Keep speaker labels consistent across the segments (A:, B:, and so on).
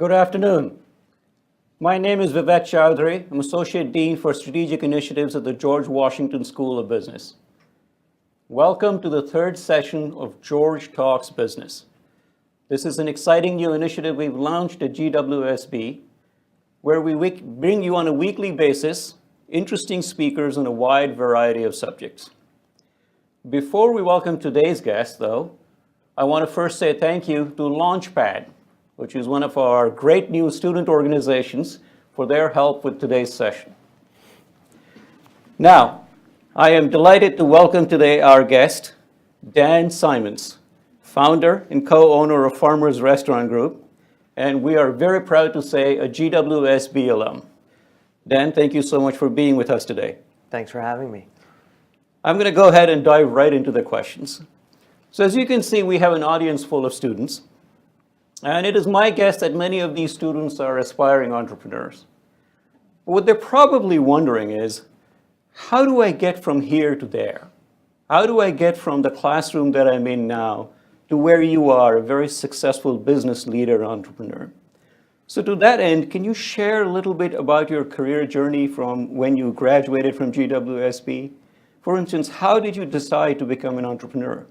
A: Good afternoon. My name is Vivek Choudhury. I'm Associate Dean for Strategic Initiatives at the George Washington School of Business. Welcome to the third session of George Talks Business. This is an exciting new initiative we've launched at GWSB, where we bring you on a weekly basis interesting speakers on a wide variety of subjects. Before we welcome today's guest, though, I want to first say thank you to Launchpad, which is one of our great new student organizations, for their help with today's session. Now, I am delighted to welcome today our guest, Dan Simons, founder and co-owner of Farmers Restaurant Group, and we are very proud to say a GWSB alum. Dan, thank you so much for being with us today.
B: Thanks for having me.
A: I'm going to go ahead and dive right into the questions. So as you can see, we have an audience full of students. And it is my guess that many of these students are aspiring entrepreneurs. What they're probably wondering is, how do I get from here to there? How do I get from the classroom that I'm in now to where you are, a very successful business leader, entrepreneur? So to that end, can you share a little bit about your career journey from when you graduated from GWSB? For instance, how did you decide to become an entrepreneur?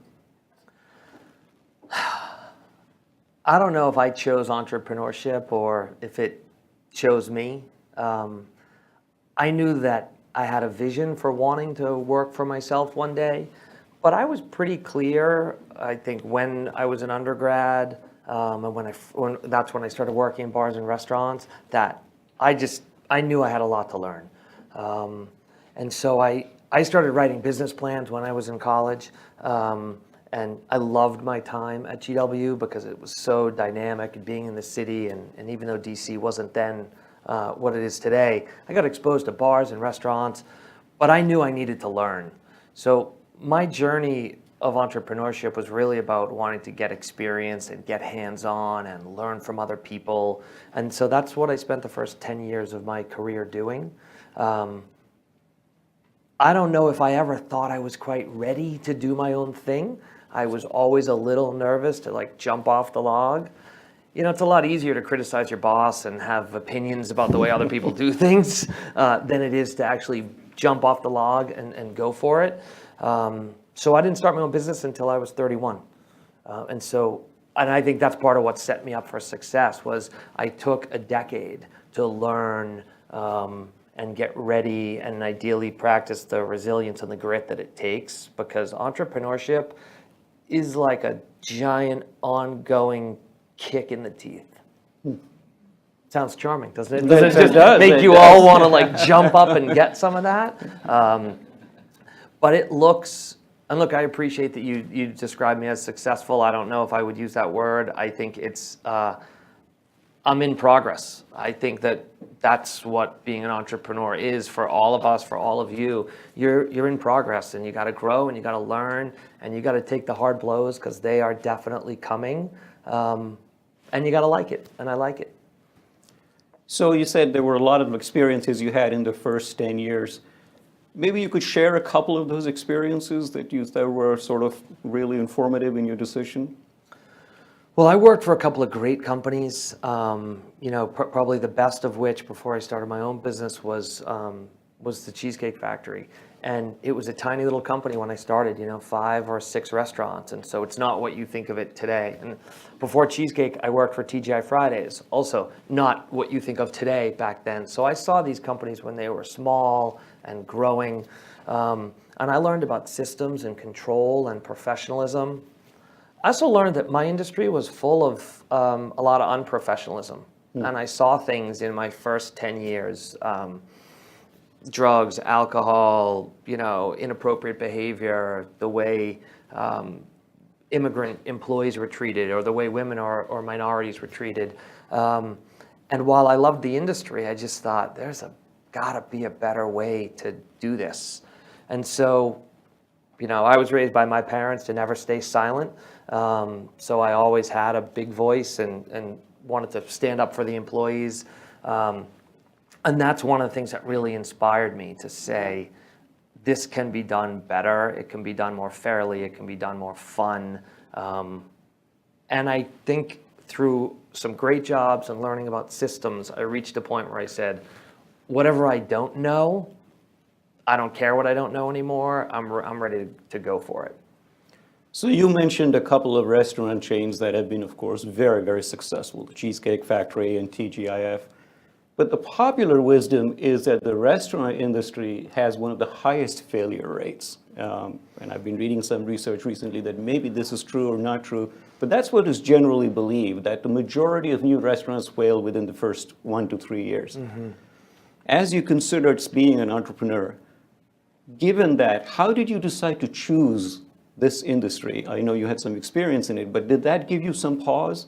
B: I don't know if I chose entrepreneurship or if it chose me. I knew that I had a vision for wanting to work for myself one day, but I was pretty clear, I think, when I was an undergrad, and that's when I started working in bars and restaurants, that I knew I had a lot to learn. And so I started writing business plans when I was in college. And I loved my time at GW because it was so dynamic and being in the city. And even though DC wasn't then what it is today, I got exposed to bars and restaurants, but I knew I needed to learn. So my journey of entrepreneurship was really about wanting to get experience and get hands-on and learn from other people. And so that's what I spent the first 10 years of my career doing. I don't know if I ever thought I was quite ready to do my own thing. I was always a little nervous to jump off the log. You know, it's a lot easier to criticize your boss and have opinions about the way other people do things than it is to actually jump off the log and go for it. So I didn't start my own business until I was 31. And I think that's part of what set me up for success was I took a decade to learn and get ready and ideally practice the resilience and the grit that it takes, because entrepreneurship is like a giant ongoing kick in the teeth. Sounds charming, doesn't it? Doesn't it just make you all want to jump up and get some of that? But it looks, and look, I appreciate that you described me as successful. I don't know if I would use that word. I think it's, I'm in progress. I think that's what being an entrepreneur is for all of us, for all of you. You're in progress, and you got to grow, and you got to learn, and you got to take the hard blows because they are definitely coming, and you got to like it, and I like it.
A: So you said there were a lot of experiences you had in the first 10 years. Maybe you could share a couple of those experiences that were sort of really informative in your decision.
B: Well, I worked for a couple of great companies, probably the best of which before I started my own business was the Cheesecake Factory. And it was a tiny little company when I started, 5 or 6 restaurants. And so it's not what you think of it today. And before Cheesecake, I worked for TGI Fridays, also not what you think of today back then. So I saw these companies when they were small and growing. And I learned about systems and control and professionalism. I also learned that my industry was full of a lot of unprofessionalism. And I saw things in my first 10 years, drugs, alcohol, inappropriate behavior, the way immigrant employees were treated or the way women or minorities were treated. And while I loved the industry, I just thought there's gotta be a better way to do this. And so, I was raised by my parents to never stay silent. So I always had a big voice and wanted to stand up for the employees. And that's one of the things that really inspired me to say, this can be done better, it can be done more fairly, it can be done more fun. And I think through some great jobs and learning about systems, I reached a point where I said, whatever I don't know, I don't care what I don't know anymore. I'm ready to go for it.
A: So you mentioned a couple of restaurant chains that have been, of course, very, very successful, the Cheesecake Factory and TGIF. But the popular wisdom is that the restaurant industry has one of the highest failure rates. And I've been reading some research recently that maybe this is true or not true, but that's what is generally believed, that the majority of new restaurants fail within the first 1 to 3 years. Mm-hmm. As you considered being an entrepreneur, given that, how did you decide to choose this industry? I know you had some experience in it, but did that give you some pause?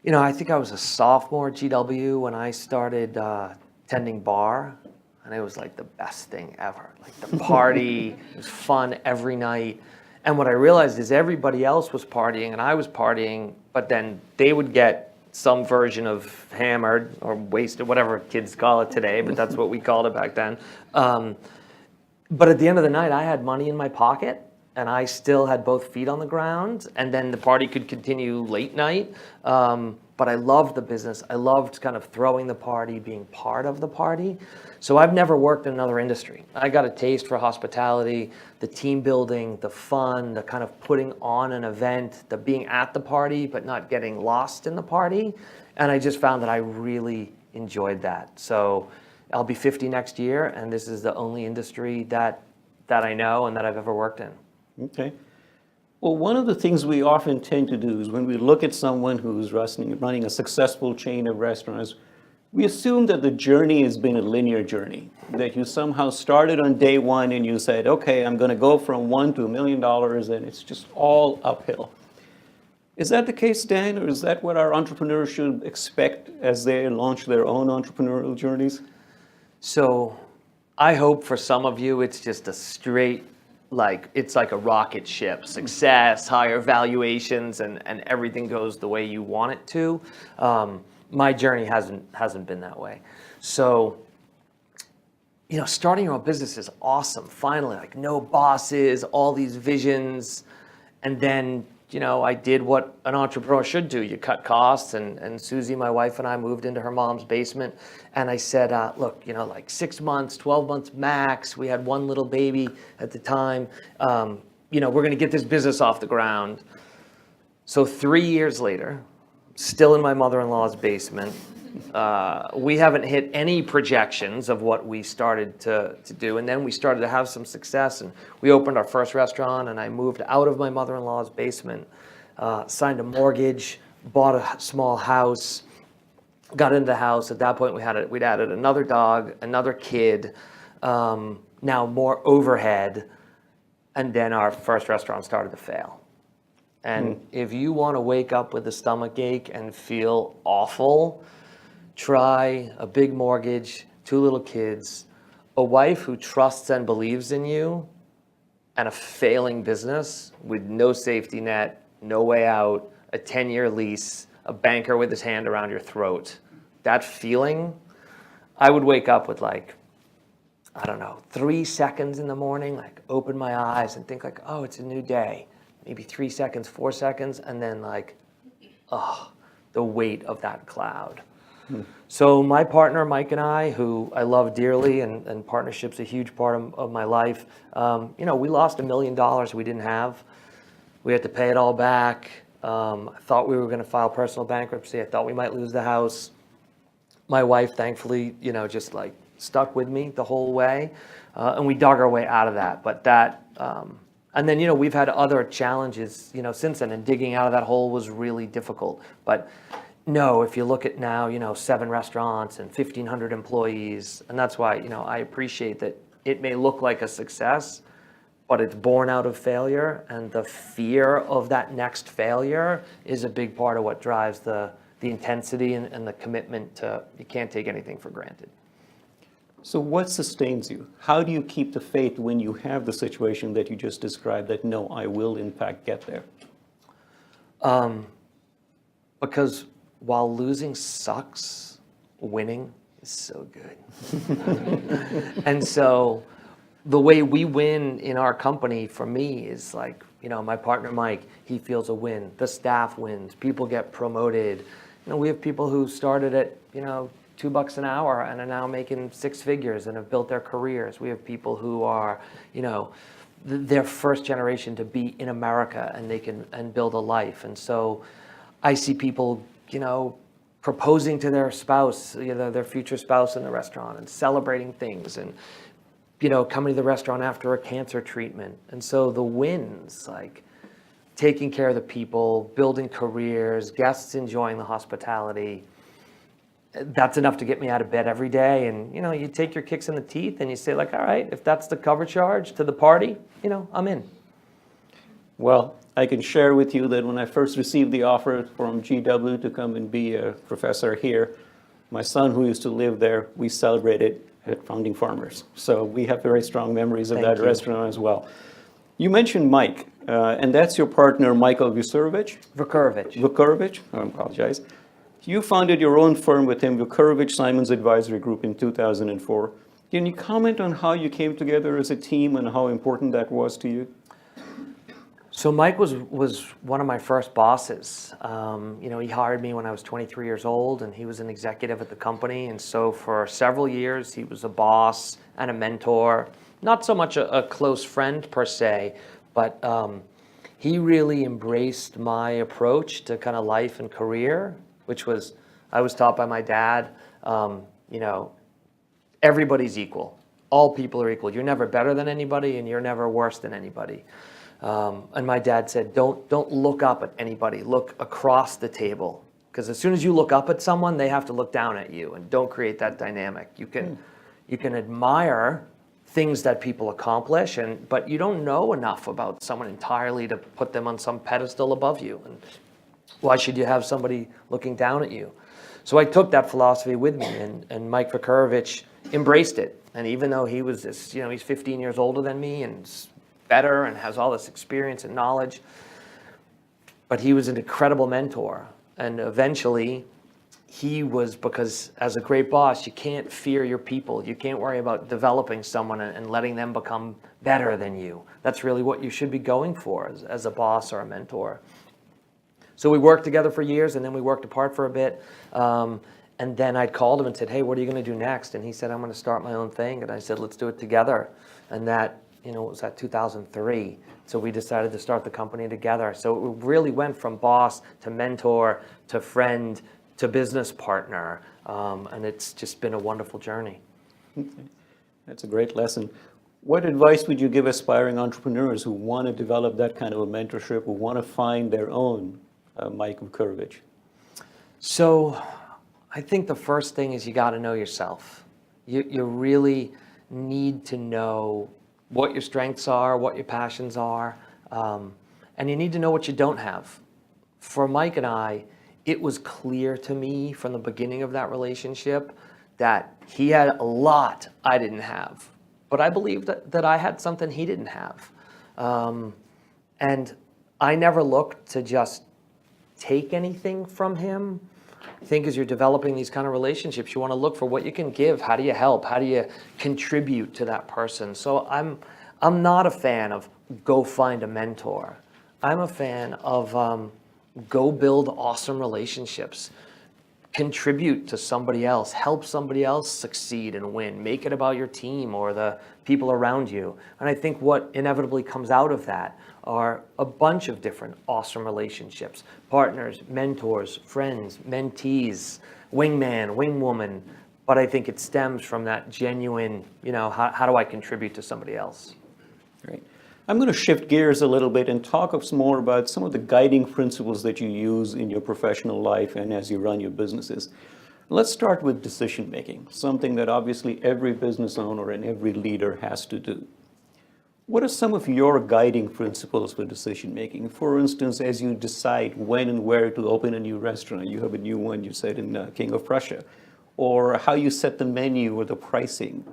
B: You know, I think I was a sophomore at GW when I started tending bar, and it was like the best thing ever. Like the party, it was fun every night. And what I realized is everybody else was partying and I was partying, but then they would get some version of hammered or wasted, whatever kids call it today, but that's what we called it back then. But at the end of the night, I had money in my pocket and I still had both feet on the ground, and then the party could continue late night. But I loved the business. I loved kind of throwing the party, being part of the party. So I've never worked in another industry. I got a taste for hospitality, the team building, the fun, the kind of putting on an event, the being at the party but not getting lost in the party. And I just found that I really enjoyed that. So I'll be 50 next year, and this is the only industry that I know and that I've ever worked in.
A: Okay. Well, one of the things we often tend to do is when we look at someone who's running a successful chain of restaurants, we assume that the journey has been a linear journey, that you somehow started on day one and you said, okay, I'm going to go from $1 to $1 million, and it's just all uphill. Is that the case, Dan, or is that what our entrepreneurs should expect as they launch their own entrepreneurial journeys?
B: So I hope for some of you it's just a straight, it's like a rocket ship, success, higher valuations, and everything goes the way you want it to. My journey hasn't been that way. So, you know, starting your own business is awesome. Finally, like no bosses, all these visions, and then, you know, I did what an entrepreneur should do. You cut costs, and Susie, my wife, and I moved into her mom's basement. And I said, look, you know, like 6 months, 12 months max. We had one little baby at the time. You know, we're going to get this business off the ground. So 3 years later, still in my mother-in-law's basement. We haven't hit any projections of what we started to do. And then we started to have some success, and we opened our first restaurant, and I moved out of my mother-in-law's basement, signed a mortgage, bought a small house, got into the house. At that point, we'd added another dog, another kid, now more overhead, and then our first restaurant started to fail. And if you want to wake up with a stomach ache and feel awful, try a big mortgage, 2 little kids, a wife who trusts and believes in you, and a failing business with no safety net, no way out, a 10-year lease, a banker with his hand around your throat. That feeling, I would wake up with 3 seconds in the morning, open my eyes and think oh, it's a new day. Maybe 3 seconds, 4 seconds, and then the weight of that cloud. So my partner, Mike, and I, who I love dearly, and partnership's a huge part of my life, you know, we lost $1 million we didn't have. We had to pay it all back. I thought we were going to file personal bankruptcy. I thought we might lose the house. My wife, thankfully, you know, just stuck with me the whole way, and we dug our way out of that. But that, and then, you know, we've had other challenges, you know, since then, and digging out of that hole was really difficult. But no, if you look at now, you know, 7 restaurants and 1,500 employees, and that's why, you know, I appreciate that it may look like a success, but it's born out of failure, and the fear of that next failure is a big part of what drives the intensity and the commitment to, you can't take anything for granted.
A: So what sustains you? How do you keep the faith when you have the situation that you just described, that no, I will in fact get there?
B: Because while losing sucks, winning is so good. And so the way we win in our company, for me, is My partner Mike, he feels a win. The staff wins. People get promoted. We have people who started at $2 an hour and are now making six figures and have built their careers. We have people who are their first generation to be in America and they can build a life. And so I see people proposing to their spouse, their future spouse in the restaurant, and celebrating things, and coming to the restaurant after a cancer treatment. And so the wins, like taking care of the people, building careers, guests enjoying the hospitality, that's enough to get me out of bed every day. And you take your kicks in the teeth and you say, like, all right, if that's the cover charge to the party, I'm in.
A: Well, I can share with you that when I first received the offer from GW to come and be a professor here, my son, who used to live there, we celebrated at Founding Farmers. So we have very strong memories of that restaurant as well. You mentioned Mike, and that's your partner, Michael Vukurovich. I apologize. You founded your own firm with him, Vukurovich Simons Advisory Group, in 2004. Can you comment on how you came together as a team and how important that was to you?
B: So Mike was one of my first bosses. He hired me when I was 23 years old, and he was an executive at the company. And so for several years, he was a boss and a mentor. Not so much a close friend per se, but he really embraced my approach to kind of life and career, which was, I was taught by my dad, everybody's equal. All people are equal. You're never better than anybody, and you're never worse than anybody. And my dad said, don't look up at anybody, look across the table. Because as soon as you look up at someone, they have to look down at you, and don't create that dynamic. You can admire things that people accomplish, but you don't know enough about someone entirely to put them on some pedestal above you. And why should you have somebody looking down at you? So I took that philosophy with me, and Mike Vukurovich embraced it. And even though he was this, he's 15 years older than me and better and has all this experience and knowledge, but he was an incredible mentor. And eventually because as a great boss, you can't fear your people. You can't worry about developing someone and letting them become better than you. That's really what you should be going for as a boss or a mentor. So we worked together for years, and then we worked apart for a bit. And then I called him and said, hey, what are you going to do next? And he said, I'm going to start my own thing. And I said, let's do it together. And that, it was at 2003. So we decided to start the company together. So it really went from boss to mentor to friend to business partner. And it's just been a wonderful journey.
A: Okay. That's a great lesson. What advice would you give aspiring entrepreneurs who want to develop that kind of a mentorship, who want to find their own Mike Vukurovich?
B: So I think the first thing is you got to know yourself. You really need to know what your strengths are, what your passions are, and you need to know what you don't have. For Mike and I, it was clear to me from the beginning of that relationship that he had a lot I didn't have, but I believed that I had something he didn't have. And I never looked to just take anything from him. I think as you're developing these kind of relationships, you want to look for what you can give. How do you help? How do you contribute to that person? So I'm not a fan of go find a mentor. I'm a fan of go build awesome relationships. Contribute to somebody else. Help somebody else succeed and win. Make it about your team or the people around you. And I think what inevitably comes out of that are a bunch of different awesome relationships. Partners, mentors, friends, mentees, wingman, wingwoman. But I think it stems from that genuine, how do I contribute to somebody else?
A: Great. I'm going to shift gears a little bit and talk some more about some of the guiding principles that you use in your professional life and as you run your businesses. Let's start with decision making, something that obviously every business owner and every leader has to do. What are some of your guiding principles for decision making? For instance, as you decide when and where to open a new restaurant, you have a new one, you said, in King of Prussia, or how you set the menu or the pricing,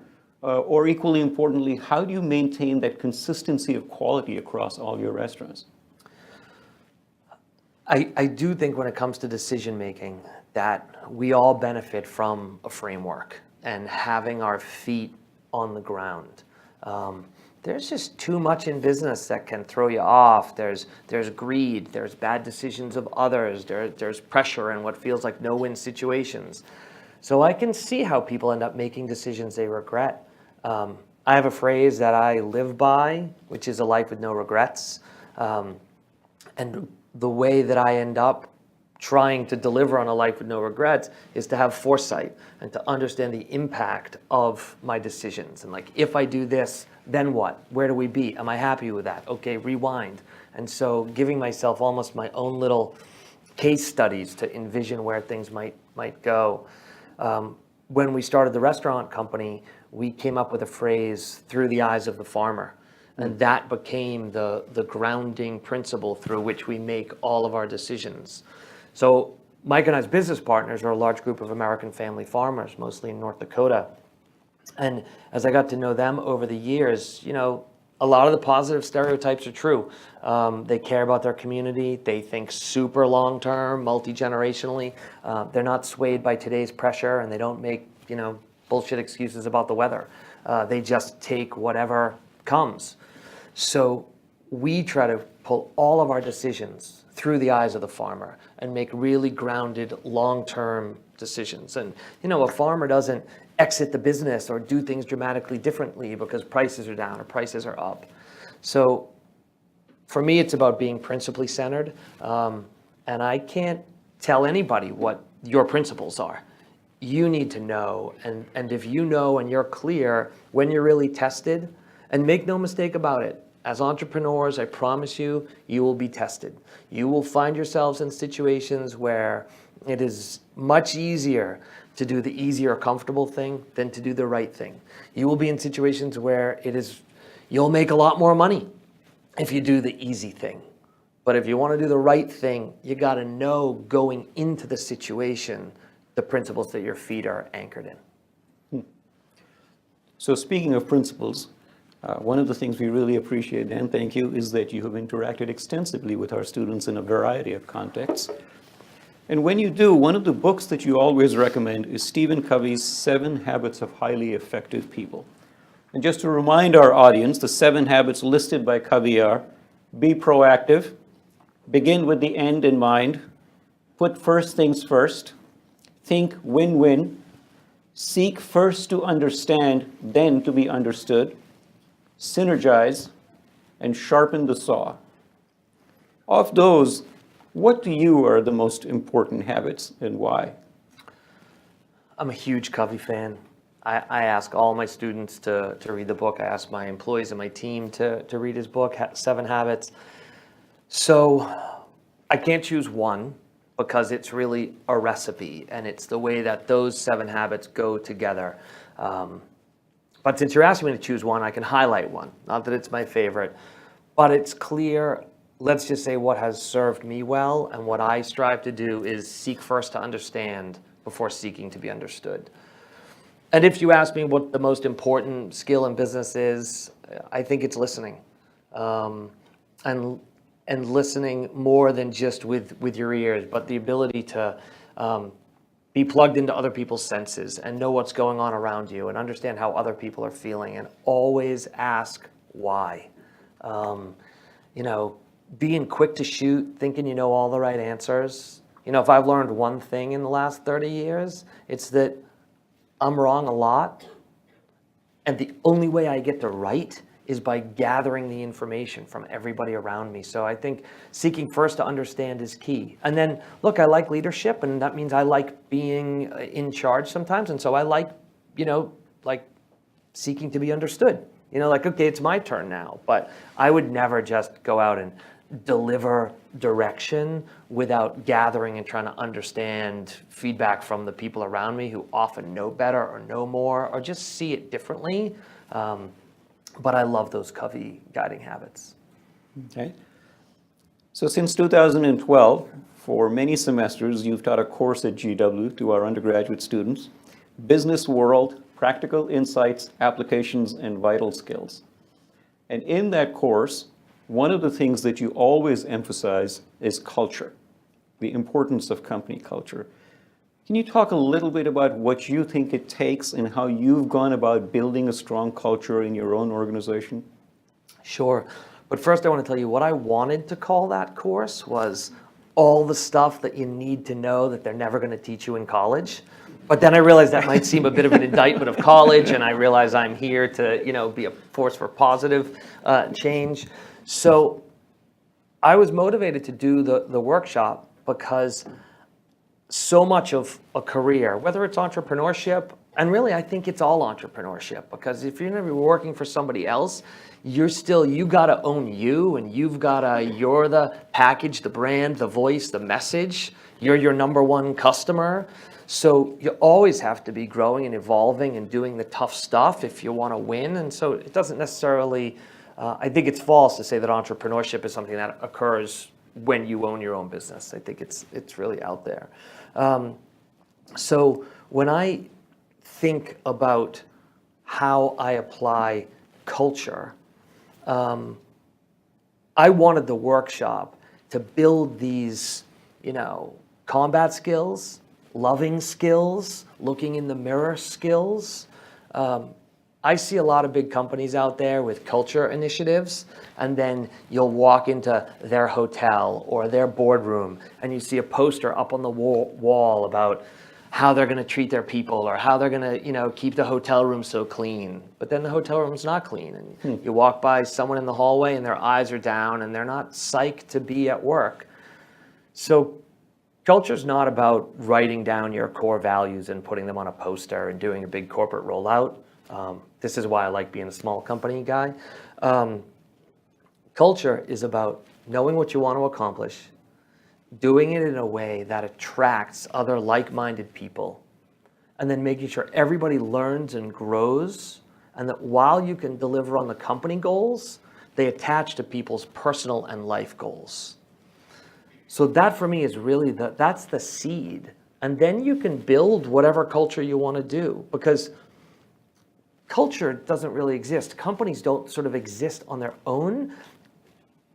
A: or equally importantly, how do you maintain that consistency of quality across all your restaurants?
B: I do think when it comes to decision making that we all benefit from a framework and having our feet on the ground. there's just too much in business that can throw you off. There's greed, there's bad decisions of others, there's pressure and what feels like no-win situations. So I can see how people end up making decisions they regret. I have a phrase that I live by, which is a life with no regrets. And the way that I end up trying to deliver on a life with no regrets is to have foresight and to understand the impact of my decisions. And like, if I do this, then what? Where do we be? Am I happy with that? Okay, rewind. And so giving myself almost my own little case studies to envision where things might go. When we started the restaurant company, we came up with a phrase, through the eyes of the farmer. And that became the grounding principle through which we make all of our decisions. So Mike and I's business partners are a large group of American family farmers, mostly in North Dakota. And as I got to know them over the years, a lot of the positive stereotypes are true. They care about their community. They think super long-term, multi-generationally. They're not swayed by today's pressure, and they don't make, bullshit excuses about the weather. They just take whatever comes. So we try to pull all of our decisions through the eyes of the farmer and make really grounded long-term decisions. And a farmer doesn't exit the business or do things dramatically differently because prices are down or prices are up. So for me, it's about being principally centered. And I can't tell anybody what your principles are. You need to know. And if you know and you're clear when you're really tested, and make no mistake about it, as entrepreneurs, I promise you, you will be tested. You will find yourselves in situations where it is much easier to do the easy or comfortable thing than to do the right thing. You will be in situations where you'll make a lot more money if you do the easy thing. But if you want to do the right thing, you got to know going into the situation the principles that your feet are anchored in.
A: So speaking of principles, one of the things we really appreciate, and thank you, is that you have interacted extensively with our students in a variety of contexts. And when you do, one of the books that you always recommend is Stephen Covey's 7 Habits of Highly Effective People. And just to remind our audience, the 7 habits listed by Covey are: be proactive, begin with the end in mind, put first things first, think win-win, seek first to understand, then to be understood, synergize, and sharpen the saw. Of those, what to you are the most important habits and why?
B: I'm a huge Covey fan. I ask all my students to read the book. I ask my employees and my team to read his book, 7 Habits. So I can't choose one because it's really a recipe, and it's the way that those 7 habits go together. But since you're asking me to choose one, I can highlight one. Not that it's my favorite, but it's clear, let's just say what has served me well, and what I strive to do is seek first to understand before seeking to be understood. And if you ask me what the most important skill in business is, I think it's listening. And listening more than just with your ears, but the ability to be plugged into other people's senses and know what's going on around you and understand how other people are feeling, and always ask why. Being quick to shoot, thinking you know all the right answers. If I've learned one thing in the last 30 years, it's that I'm wrong a lot, and the only way I get to right is by gathering the information from everybody around me. So I think seeking first to understand is key. And then, look, I like leadership, and that means I like being in charge sometimes. And so I like, seeking to be understood. Okay, it's my turn now. But I would never just go out and deliver direction without gathering and trying to understand feedback from the people around me who often know better or know more or just see it differently. But I love those Covey guiding habits.
A: Okay. So since 2012, for many semesters, you've taught a course at GW to our undergraduate students, Business World, Practical Insights, Applications, and Vital Skills. And in that course, one of the things that you always emphasize is culture, the importance of company culture. Can you talk a little bit about what you think it takes and how you've gone about building a strong culture in your own organization?
B: Sure. But first I want to tell you what I wanted to call that course was all the stuff that you need to know that they're never going to teach you in college. But then I realized that might seem a bit of an indictment of college, and I realize I'm here to, be a force for positive change. So I was motivated to do the workshop because so much of a career, whether it's entrepreneurship, and really I think it's all entrepreneurship, because if you're going to be working for somebody else, you got to own you, and you're the package, the brand, the voice, the message. You're your number one customer. So you always have to be growing and evolving and doing the tough stuff if you want to win. And so it doesn't necessarily, I think it's false to say that entrepreneurship is something that occurs when you own your own business. I think it's really out there. So when I think about how I apply culture, I wanted the workshop to build these, combat skills, loving skills, looking in the mirror skills. I see a lot of big companies out there with culture initiatives, and then you'll walk into their hotel or their boardroom and you see a poster up on the wall about how they're going to treat their people or how they're going to, keep the hotel room so clean. But then the hotel room's not clean. And you walk by someone in the hallway and their eyes are down and they're not psyched to be at work. So culture's not about writing down your core values and putting them on a poster and doing a big corporate rollout. This is why I like being a small company guy. Culture is about knowing what you want to accomplish, doing it in a way that attracts other like-minded people, and then making sure everybody learns and grows, and that while you can deliver on the company goals, they attach to people's personal and life goals. So that for me is really that's the seed. And then you can build whatever culture you want to do, because culture doesn't really exist. Companies don't sort of exist on their own.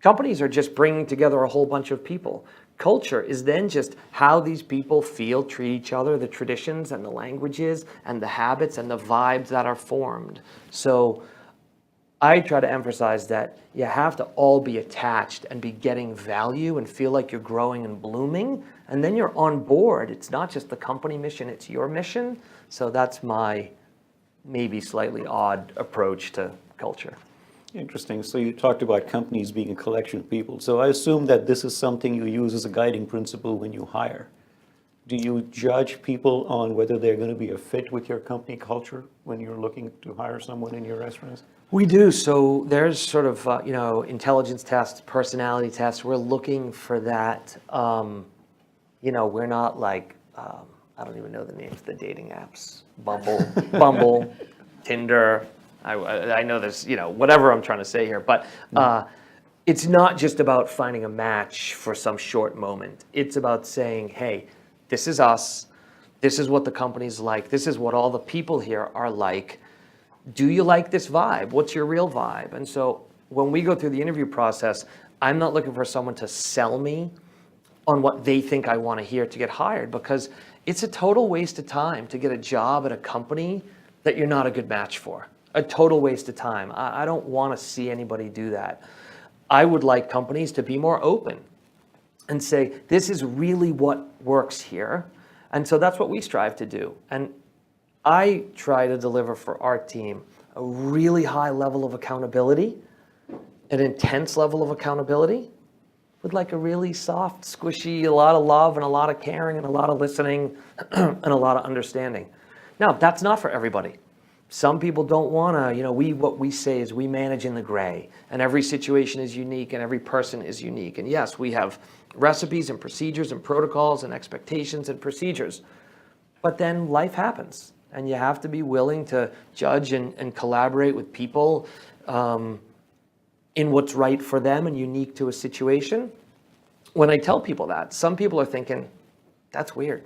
B: Companies are just bringing together a whole bunch of people. Culture is then just how these people feel, treat each other, the traditions and the languages and the habits and the vibes that are formed. So I try to emphasize that you have to all be attached and be getting value and feel like you're growing and blooming. And then you're on board. It's not just the company mission, it's your mission. So that's my maybe slightly odd approach to culture.
A: Interesting. So you talked about companies being a collection of people. So I assume that this is something you use as a guiding principle when you hire. Do you judge people on whether they're going to be a fit with your company culture when you're looking to hire someone in your restaurants?
B: We do. So there's sort of, intelligence tests, personality tests. We're looking for that. We're not like, I don't even know the names of the dating apps. Bumble, Tinder. I know there's, whatever I'm trying to say here. But it's not just about finding a match for some short moment. It's about saying, hey, this is us. This is what the company's like. This is what all the people here are like. Do you like this vibe? What's your real vibe? And so when we go through the interview process, I'm not looking for someone to sell me on what they think I want to hear to get hired, because it's a total waste of time to get a job at a company that you're not a good match for. A total waste of time. I don't want to see anybody do that. I would like companies to be more open and say, this is really what works here. And so that's what we strive to do. And I try to deliver for our team a really high level of accountability, an intense level of accountability, with like a really soft, squishy, a lot of love and a lot of caring and a lot of listening and a lot of understanding. Now, that's not for everybody. Some people don't want to, what we say is we manage in the gray, and every situation is unique and every person is unique. And yes, we have recipes and procedures and protocols and expectations and procedures, but then life happens, and you have to be willing to judge and collaborate with people in what's right for them and unique to a situation. When I tell people that, some people are thinking, that's weird.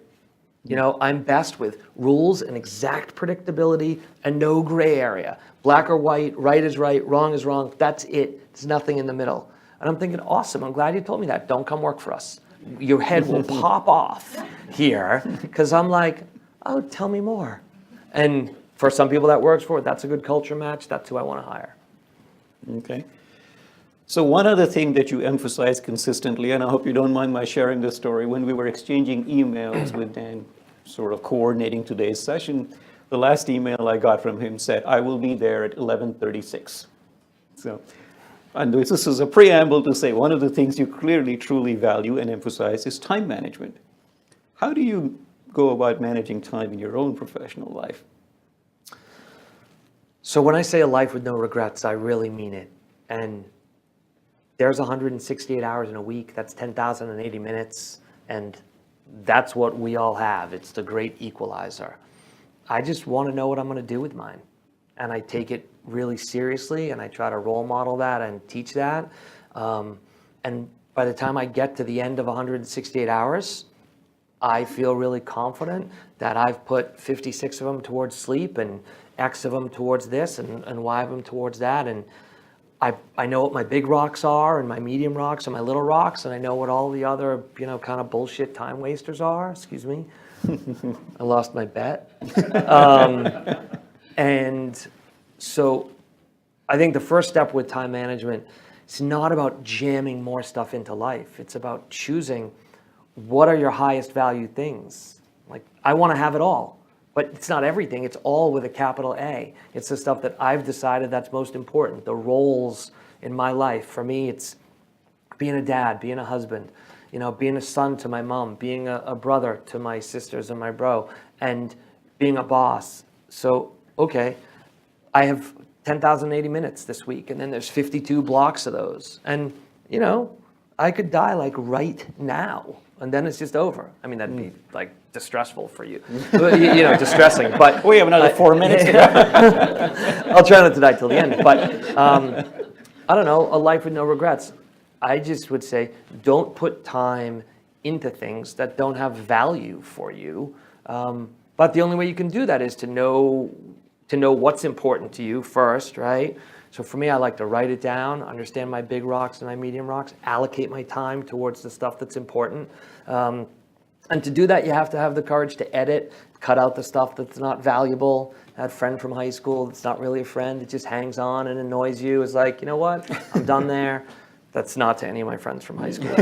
B: I'm best with rules and exact predictability and no gray area. Black or white, right is right, wrong is wrong. That's it. There's nothing in the middle. And I'm thinking, awesome, I'm glad you told me that. Don't come work for us. Your head will pop off here, because I'm like, oh, tell me more. And for some people that works for it, that's a good culture match. That's who I want to hire.
A: Okay. So one other thing that you emphasize consistently, and I hope you don't mind my sharing this story, when we were exchanging emails with Dan, sort of coordinating today's session, the last email I got from him said, "I will be there at 11:36. So, and this is a preamble to say one of the things you clearly, truly value and emphasize is time management. How do you go about managing time in your own professional life?
B: So when I say a life with no regrets, I really mean it. And there's 168 hours in a week. That's 10,080 minutes. And that's what we all have. It's the great equalizer. I just want to know what I'm going to do with mine. And I take it really seriously, and I try to role model that and teach that. And by the time I get to the end of 168 hours, I feel really confident that I've put 56 of them towards sleep and X of them towards this and Y of them towards that. And I know what my big rocks are and my medium rocks and my little rocks, and I know what all the other, kind of bullshit time wasters are. Excuse me. I lost my bet. And so I think the first step with time management is not about jamming more stuff into life. It's about choosing what are your highest value things. Like, I want to have it all, but it's not everything. It's all with a capital A. It's the stuff that I've decided that's most important, the roles in my life. For me, it's being a dad, being a husband, being a son to my mom, being a brother to my sisters and my bro, and being a boss. So, okay, I have 10,080 minutes this week, and then there's 52 blocks of those. And, I could die like right now, and then it's just over. I mean, that'd be like distressful for you, distressing. But
A: We have another 4 minutes to go.
B: I'll try not to die till the end. But I don't know, a life with no regrets. I just would say, don't put time into things that don't have value for you. But the only way you can do that is to know what's important to you first, right? So for me, I like to write it down, understand my big rocks and my medium rocks, allocate my time towards the stuff that's important. And to do that, you have to have the courage to edit, cut out the stuff that's not valuable. That friend from high school that's not really a friend, it just hangs on and annoys you. It's like, you know what? I'm done there. That's not to any of my friends from high school.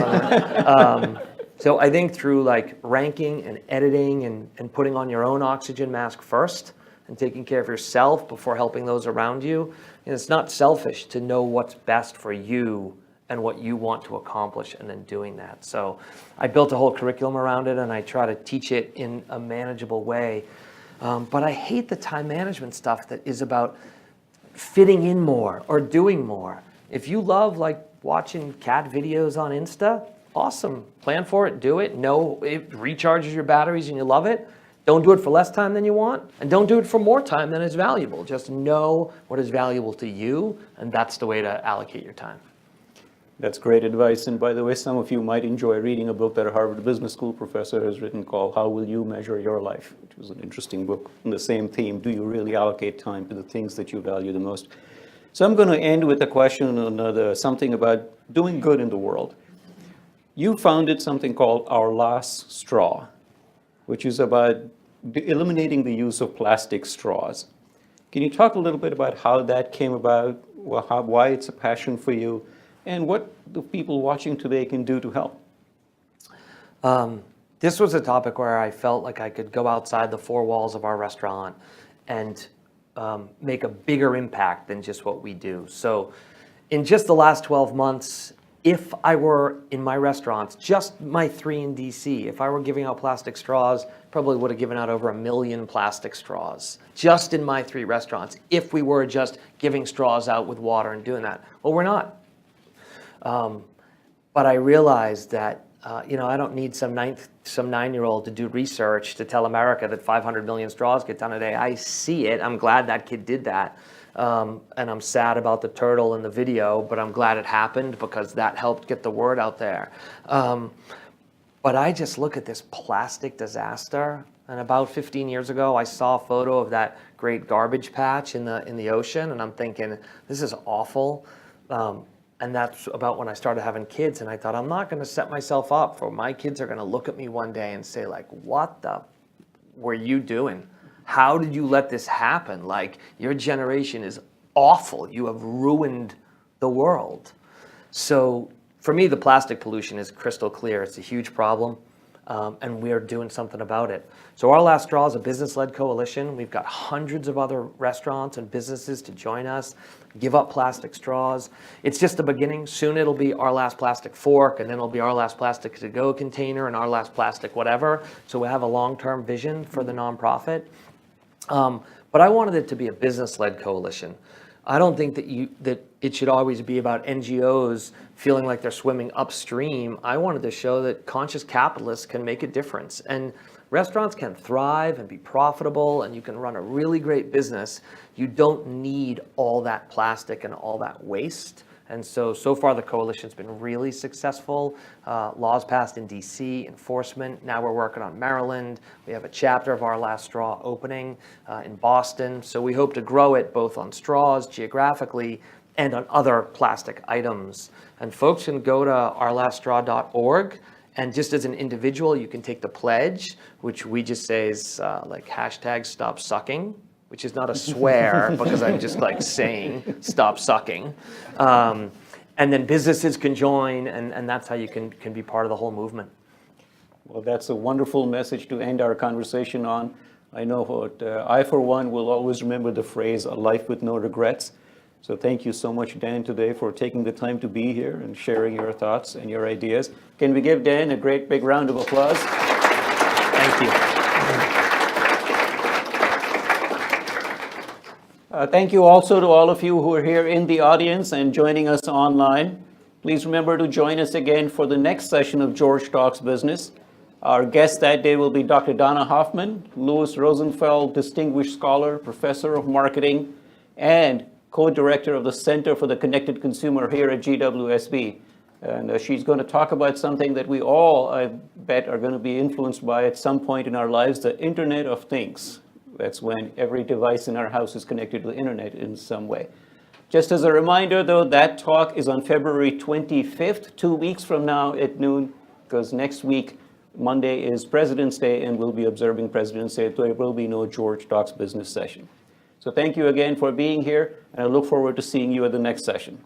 B: So I think through like ranking and editing and putting on your own oxygen mask first and taking care of yourself before helping those around you, it's not selfish to know what's best for you and what you want to accomplish and then doing that. So I built a whole curriculum around it, and I try to teach it in a manageable way. But I hate the time management stuff that is about fitting in more or doing more. If you love like watching cat videos on Insta, awesome. Plan for it, do it. Know it recharges your batteries and you love it. Don't do it for less time than you want, and don't do it for more time than is valuable. Just know what is valuable to you, and that's the way to allocate your time.
A: That's great advice. And by the way, some of you might enjoy reading a book that a Harvard Business School professor has written called How Will You Measure Your Life, which was an interesting book on the same theme. Do you really allocate time to the things that you value the most? So I'm going to end with a question on something about doing good in the world. You founded something called Our Last Straw, which is about eliminating the use of plastic straws. Can you talk a little bit about how that came about, why it's a passion for you, and what the people watching today can do to help?
B: This was a topic where I felt like I could go outside the four walls of our restaurant and make a bigger impact than just what we do. So in just the last 12 months, if I were in my restaurants, just my 3 in DC, if I were giving out plastic straws, probably would have given out over 1 million plastic straws just in my 3 restaurants, if we were just giving straws out with water and doing that. Well, we're not. But I realized that, I don't need some 9-year-old to do research to tell America that 500 million straws get done a day. I see it. I'm glad that kid did that. And I'm sad about the turtle in the video, but I'm glad it happened because that helped get the word out there. But I just look at this plastic disaster, and about 15 years ago, I saw a photo of that great garbage patch in the ocean, and I'm thinking, this is awful. And that's about when I started having kids, and I thought, I'm not going to set myself up for my kids are going to look at me one day and say, like, what the were you doing? How did you let this happen? Like, your generation is awful. You have ruined the world. So for me, the plastic pollution is crystal clear. It's a huge problem, and we are doing something about it. So Our Last Straw is a business-led coalition. We've got hundreds of other restaurants and businesses to join us, give up plastic straws. It's just the beginning. Soon it'll be Our Last Plastic Fork, and then it'll be Our Last Plastic To-Go container and Our Last Plastic whatever. So we have a long-term vision for the nonprofit. But I wanted it to be a business-led coalition. I don't think that it should always be about NGOs feeling like they're swimming upstream. I wanted to show that conscious capitalists can make a difference. And restaurants can thrive and be profitable, and you can run a really great business. You don't need all that plastic and all that waste. And so far the coalition's been really successful. Laws passed in DC, enforcement. Now we're working on Maryland. We have a chapter of Our Last Straw opening in Boston. So we hope to grow it both on straws geographically and on other plastic items. And folks can go to ourlaststraw.org. And just as an individual, you can take the pledge, which we just say is like #StopSucking. Which is not a swear because I'm just like saying stop sucking. And then businesses can join, and that's how you can be part of the whole movement.
A: Well, that's a wonderful message to end our conversation on. I know what I, for one, will always remember the phrase, a life with no regrets. So thank you so much, Dan, today for taking the time to be here and sharing your thoughts and your ideas. Can we give Dan a great big round of applause?
B: Thank you.
A: Thank you also to all of you who are here in the audience and joining us online. Please remember to join us again for the next session of George Talks Business. Our guest that day will be Dr. Donna Hoffman, Louis Rosenfeld Distinguished Scholar, Professor of Marketing, and co-director of the Center for the Connected Consumer here at GWSB. And she's going to talk about something that we all, I bet, are going to be influenced by at some point in our lives, the Internet of Things. That's when every device in our house is connected to the internet in some way. Just as a reminder, though, that talk is on February 25th, 2 weeks from now at noon, because next week, Monday, is President's Day, and we'll be observing President's Day. There will be no George Talks business session. So thank you again for being here, and I look forward to seeing you at the next session.